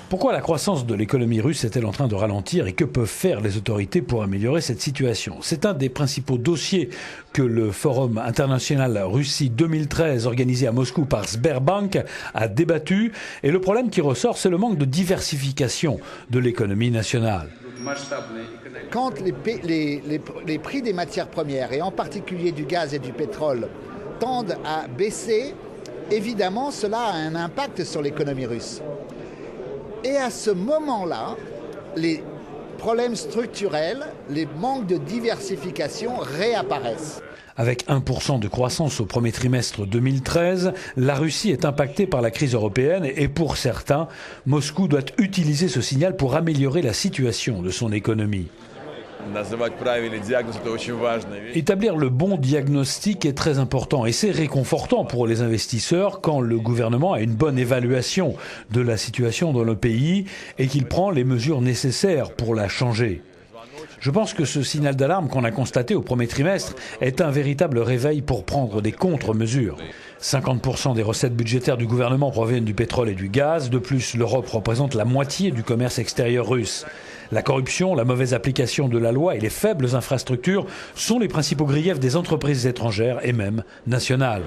Pourquoi la croissance de l'économie russe est-elle en train de ralentir et que peuvent faire les autorités pour améliorer cette situation? C'est un des principaux dossiers que le Forum international Russie 2013 organisé à Moscou par Sberbank a débattu. Et le problème qui ressort, c'est le manque de diversification de l'économie nationale. Quand les prix des matières premières, et en particulier du gaz et du pétrole, tendent à baisser, évidemment, cela a un impact sur l'économie russe. Et à ce moment-là, les problèmes structurels, les manques de diversification réapparaissent. Avec 1% de croissance au premier trimestre 2013, la Russie est impactée par la crise européenne et pour certains, Moscou doit utiliser ce signal pour améliorer la situation de son économie. Établir le bon diagnostic est très important et c'est réconfortant pour les investisseurs quand le gouvernement a une bonne évaluation de la situation dans le pays et qu'il prend les mesures nécessaires pour la changer. Je pense que ce signal d'alarme qu'on a constaté au premier trimestre est un véritable réveil pour prendre des contre-mesures. 50% des recettes budgétaires du gouvernement proviennent du pétrole et du gaz. De plus, l'Europe représente la moitié du commerce extérieur russe. La corruption, la mauvaise application de la loi et les faibles infrastructures sont les principaux griefs des entreprises étrangères et même nationales.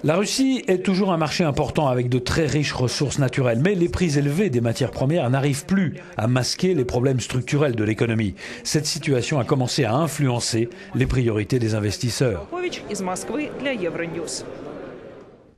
La Russie est toujours un marché important avec de très riches ressources naturelles, mais les prix élevés des matières premières n'arrivent plus à masquer les problèmes structurels de l'économie. Cette situation a commencé à influencer les priorités des investisseurs. Из Москвы для Евроньюз.